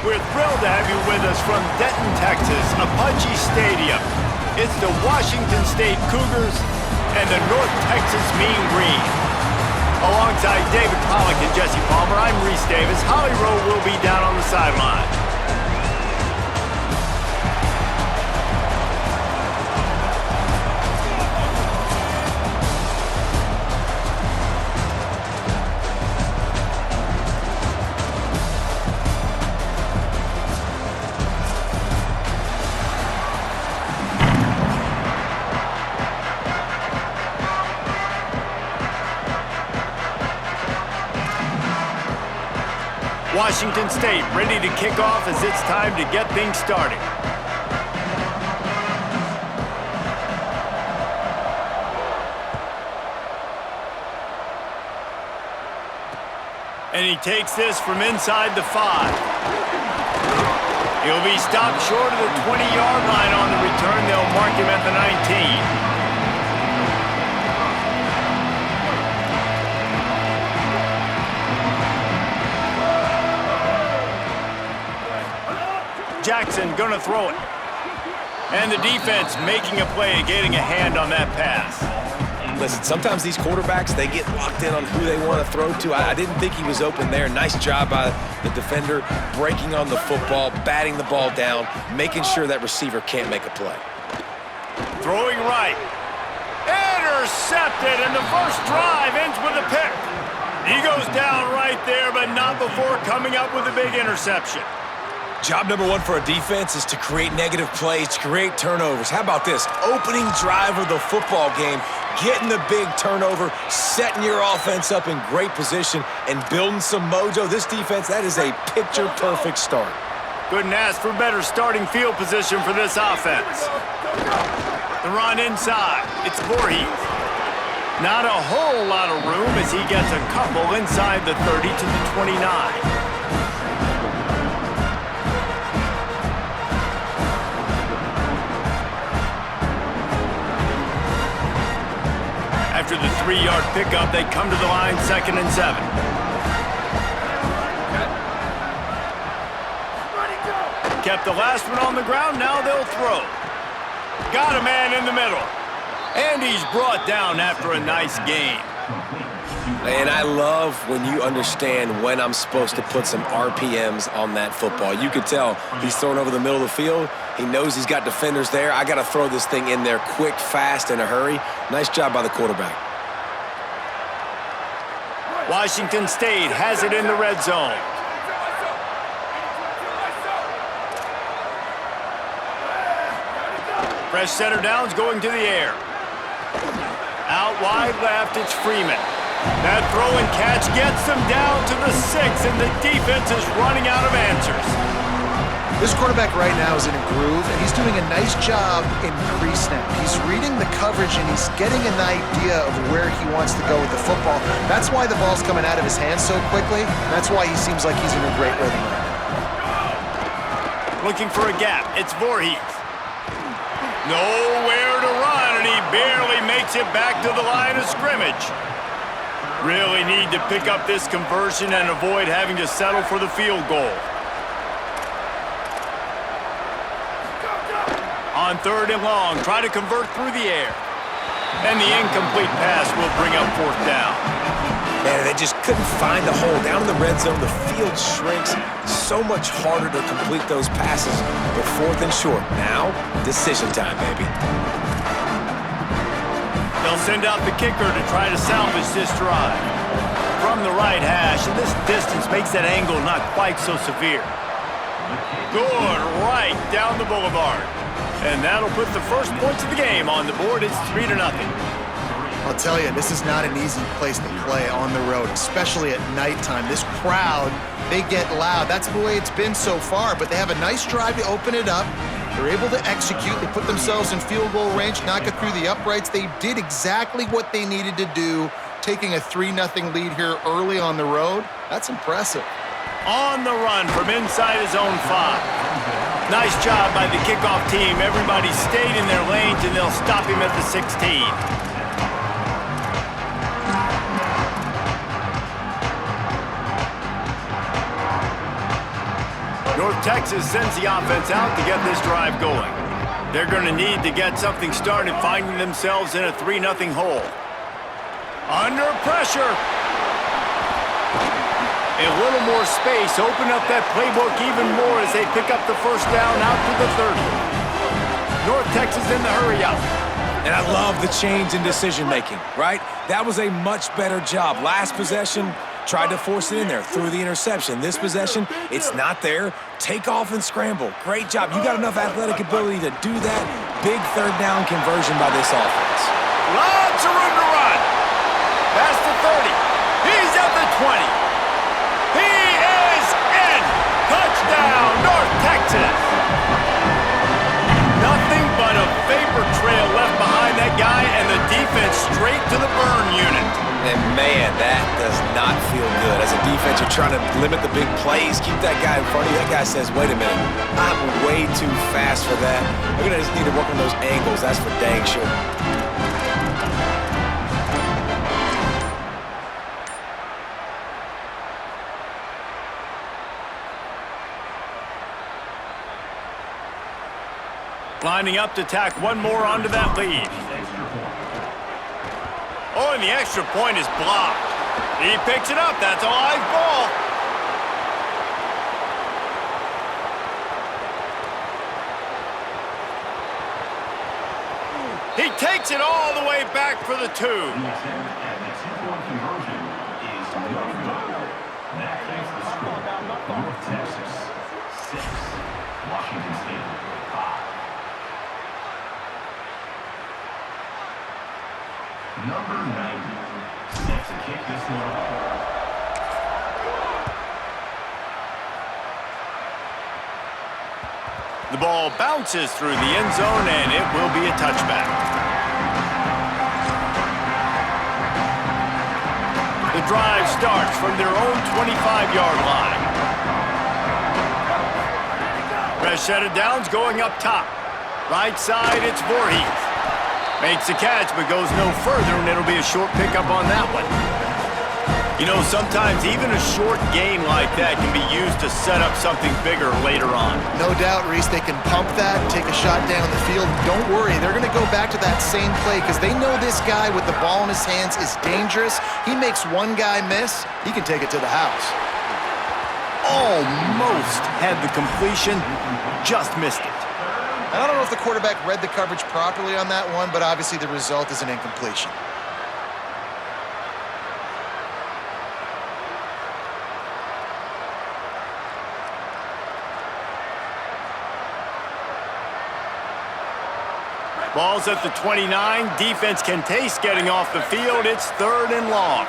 We're thrilled to have you with us from Denton, Texas, Apache Stadium. It's the Washington State Cougars and the North Texas Mean Green. Alongside David Pollack and Jesse Palmer, I'm Reese Davis. Holly Rowe will be down on the sideline. Washington State ready to kick off as it's time to get things started. And he takes this from inside the 5. He'll be stopped short of the 20-yard line on the return. They'll mark him at the 19. Jackson gonna throw it. And the defense making a play, getting a hand on that pass. Listen, sometimes these quarterbacks, they get locked in on who they want to throw to. I didn't think he was open there. Nice job by the defender, breaking on the football, batting the ball down, making sure that receiver can't make a play. Throwing right. Intercepted, and the first drive ends with a pick. He goes down right there, but not before coming up with a big interception. Job number one for a defense is to create negative plays, to create turnovers. How about this? Opening drive of the football game, getting the big turnover, setting your offense up in great position, and building some mojo. This defense, that is a picture-perfect start. Couldn't ask for better starting field position for this offense. The run inside. It's Voorhees. Not a whole lot of room as he gets a couple inside the 30 to the 29. After the 3-yard pickup, they come to the line, 2nd and 7. Kept the last one on the ground, now they'll throw. Got a man in the middle. And he's brought down after a nice gain. And I love when you understand when I'm supposed to put some RPMs on that football. You could tell he's throwing over the middle of the field. He knows he's got defenders there. I got to throw this thing in there quick, fast, in a hurry. Nice job by the quarterback. Washington State has it in the red zone. Fresh center downs going to the air. Out wide left, it's Freeman. That throw and catch gets them down to the 6, and the defense is running out of answers. This quarterback right now is in a groove, and he's doing a nice job in pre-snap. He's reading the coverage, and he's getting an idea of where he wants to go with the football. That's why the ball's coming out of his hands so quickly. That's why he seems like he's in a great rhythm right now. Looking for a gap. It's Voorhees. Nowhere to run, and he barely makes it back to the line of scrimmage. Really need to pick up this conversion and avoid having to settle for the field goal. On 3rd and long, try to convert through the air. And the incomplete pass will bring up 4th down. Man, they just couldn't find the hole. Down in the red zone, the field shrinks. So much harder to complete those passes. But 4th and short. Now, decision time, baby. They'll send out the kicker to try to salvage this drive. From the right hash, and this distance makes that angle not quite so severe. Good right down the boulevard. And that'll put the first points of the game on the board. It's 3-0. I'll tell you, this is not an easy place to play on the road, especially at nighttime. This crowd, they get loud. That's the way it's been so far, but they have a nice drive to open it up. They're able to execute. They put themselves in field goal range, knock it through the uprights. They did exactly what they needed to do, taking a 3-0 lead here early on the road. That's impressive. On the run from inside his own 5. Nice job by the kickoff team. Everybody stayed in their lanes, and they'll stop him at the 16. North Texas sends the offense out to get this drive going. They're going to need to get something started, finding themselves in a 3-0 hole. Under pressure. A little more space. Open up that playbook even more as they pick up the first down out to the 30. North Texas in the hurry up. And I love the change in decision-making, right? That was a much better job. Last possession, tried to force it in there, threw the interception. This possession, it's not there. Take off and scramble. Great job. You got enough athletic ability to do that. Big third down conversion by this offense. Lots of room to run. Past the 30. He's at the 20. He is in. Touchdown, North Texas. Nothing but a vapor trail left behind that guy and the defense straight to the burn unit. And man, that does not feel good. As a defense, you're trying to limit the big plays, keep that guy in front of you. That guy says, wait a minute, I'm way too fast for that. We're going to just need to work on those angles. That's for dang sure. Lining up to tack one more onto that lead. Oh, and the extra point is blocked. He picks it up. That's a live ball. He takes it all the way back for the 2. North Texas 6, Washington State 5. Number 90 set to kick this one off. The ball bounces through the end zone, and it will be a touchback. The drive starts from their own 25-yard line. Fresh set of downs going up top. Right side, it's Voorhees. Makes the catch, but goes no further, and it'll be a short pickup on that one. You know, sometimes even a short gain like that can be used to set up something bigger later on. No doubt, Reese, they can pump that, take a shot down the field. Don't worry, they're going to go back to that same play because they know this guy with the ball in his hands is dangerous. He makes one guy miss, he can take it to the house. Almost had the completion, just missed it. I don't know if the quarterback read the coverage properly on that one, but obviously the result is an incompletion. Ball's at the 29. Defense can taste getting off the field. It's 3rd and long.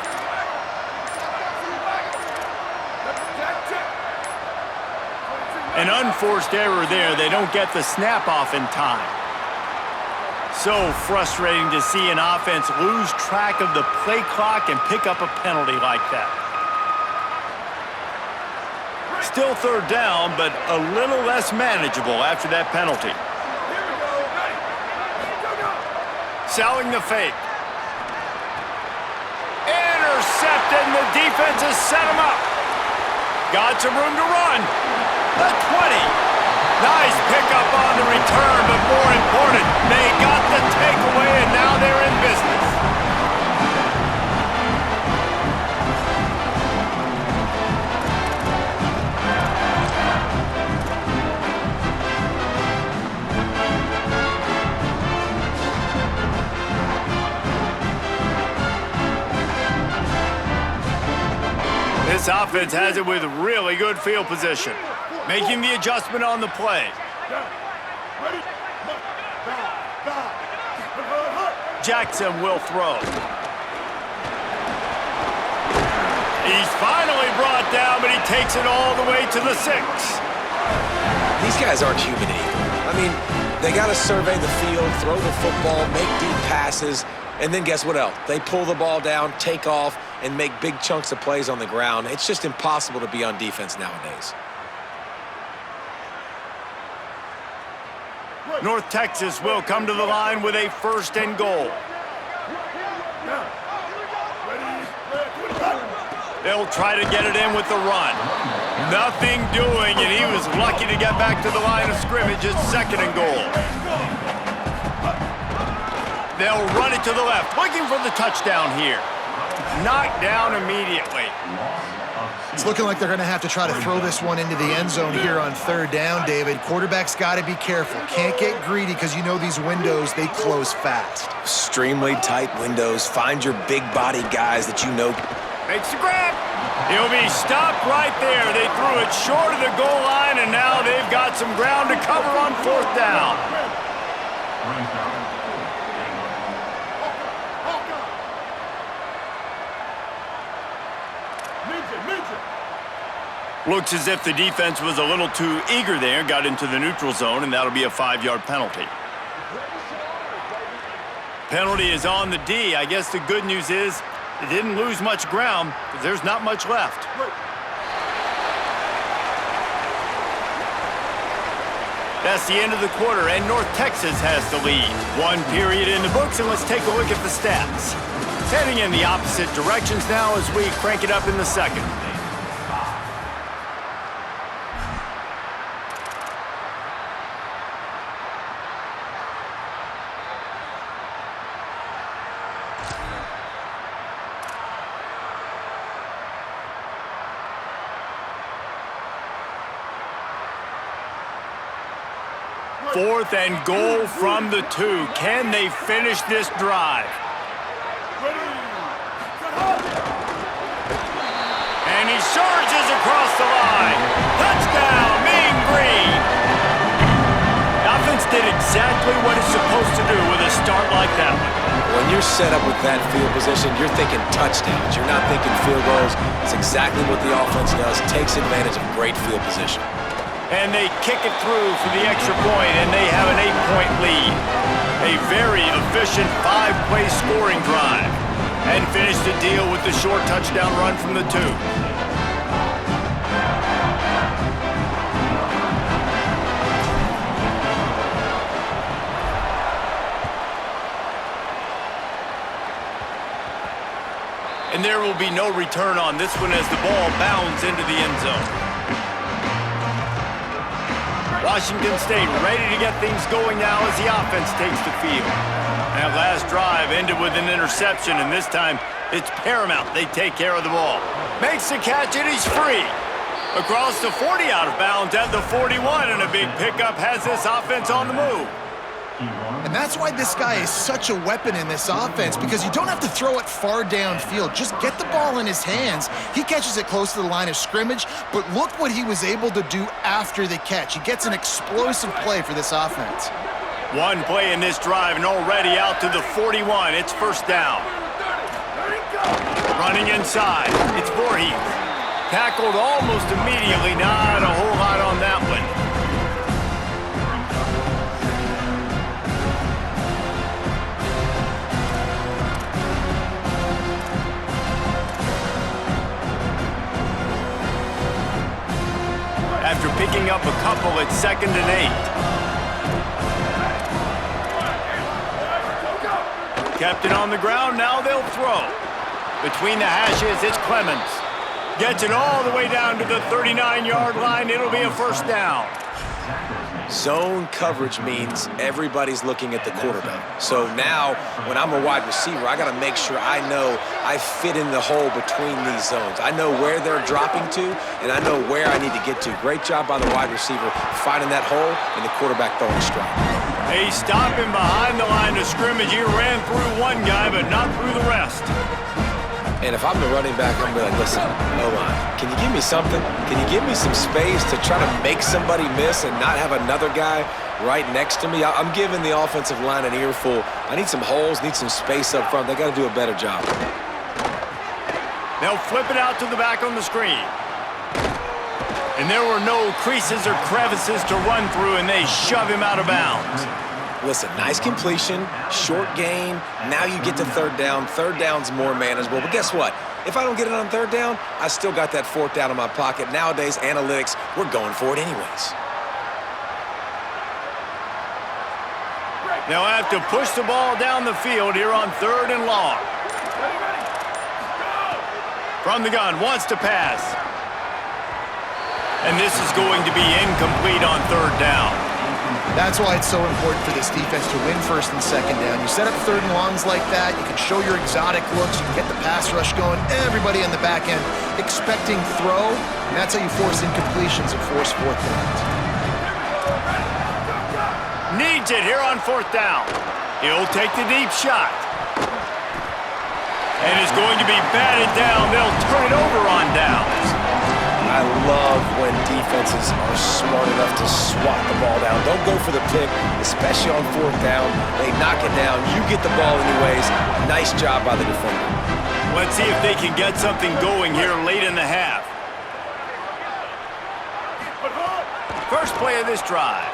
An unforced error there. They don't get the snap off in time. So frustrating to see an offense lose track of the play clock and pick up a penalty like that. Still 3rd down, but a little less manageable after that penalty. Selling the fake. Intercepted, and the defense has set him up. Got some room to run. The 20. Nice pickup on the return, but more important, they got the takeaway, and now they're in business. This offense has it with really good field position. Making the adjustment on the play. Jackson will throw. He's finally brought down, but he takes it all the way to the 6. These guys aren't human either. I mean, they got to survey the field, throw the football, make deep passes, and then guess what else? They pull the ball down, take off, and make big chunks of plays on the ground. It's just impossible to be on defense nowadays. North Texas will come to the line with a 1st and goal. They'll try to get it in with the run. Nothing doing, and he was lucky to get back to the line of scrimmage at 2nd and goal. They'll run it to the left, looking for the touchdown here. Knocked down immediately. It's looking like they're going to have to try to throw this one into the end zone here on 3rd down, David. Quarterback's got to be careful. Can't get greedy because you know these windows, they close fast. Extremely tight windows. Find your big body guys that you know. Makes the grab. He'll be stopped right there. They threw it short of the goal line, and now they've got some ground to cover on 4th down. Looks as if the defense was a little too eager there, got into the neutral zone, and that'll be a 5-yard penalty. Penalty is on the D. I guess the good news is they didn't lose much ground, but there's not much left. That's the end of the quarter, and North Texas has the lead. 1 period in the books, and let's take a look at the stats. Heading in the opposite directions now as we crank it up in the 2nd. Fourth and goal from the 2. Can they finish this drive? And he surges across the line. Touchdown, Mean Green. The offense did exactly what it's supposed to do with a start like that one. When you're set up with that field position, you're thinking touchdowns. You're not thinking field goals. It's exactly what the offense does. Takes advantage of great field position. And they kick it through for the extra point, and they have an 8-point lead. A very efficient 5-play scoring drive. And finish the deal with the short touchdown run from the 2. And there will be no return on this one as the ball bounds into the end zone. Washington State ready to get things going now as the offense takes the field. That last drive ended with an interception, and this time it's paramount they take care of the ball. Makes the catch, and he's free. Across the 40, out of bounds at the 41, and a big pickup has this offense on the move. And that's why this guy is such a weapon in this offense, because you don't have to throw it far downfield. Just get the ball in his hands. He catches it close to the line of scrimmage, but look what he was able to do after the catch. He gets an explosive play for this offense. 1 play in this drive, and already out to the 41. It's 1st down. Running inside. It's Voorhees. Tackled almost immediately. Not a whole lot on that one. After picking up a couple, it's 2nd and 8. Kept it on the ground, now they'll throw. Between the hashes, it's Clemens. Gets it all the way down to the 39-yard line. It'll be a 1st down. Zone coverage means everybody's looking at the quarterback. So now, when I'm a wide receiver, I got to make sure I know I fit in the hole between these zones. I know where they're dropping to, and I know where I need to get to. Great job by the wide receiver finding that hole and the quarterback throwing a strike. They stop him behind the line of scrimmage. He ran through one guy, but not through the rest. And if I'm the running back, I'm going to be like, listen, O-line, can you give me something? Can you give me some space to try to make somebody miss and not have another guy right next to me? I'm giving the offensive line an earful. I need some holes, need some space up front. They got to do a better job. They'll flip it out to the back on the screen. And there were no creases or crevices to run through, and they shove him out of bounds. Listen, nice completion, short gain. Now you get to 3rd down. 3rd down's more manageable. But guess what? If I don't get it on 3rd down, I still got that 4th down in my pocket. Nowadays, analytics, we're going for it anyways. They'll have to push the ball down the field here on 3rd and long. From the gun, wants to pass. And this is going to be incomplete on third down. That's why it's so important for this defense to win first and second down. You set up third and longs like that, you can show your exotic looks, you can get the pass rush going, everybody on the back end expecting throw, and that's how you force incompletions and force fourth downs. Needs it here on fourth down. He'll take the deep shot. And is going to be batted down. They'll turn it over on downs. I love when defenses are smart enough to swat the ball down. Don't go for the pick, especially on fourth down. They knock it down. You get the ball anyways. Nice job by the defender. Let's see if they can get something going here late in the half. First play of this drive.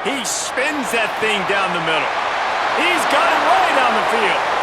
He spins that thing down the middle. He's got it right down the field.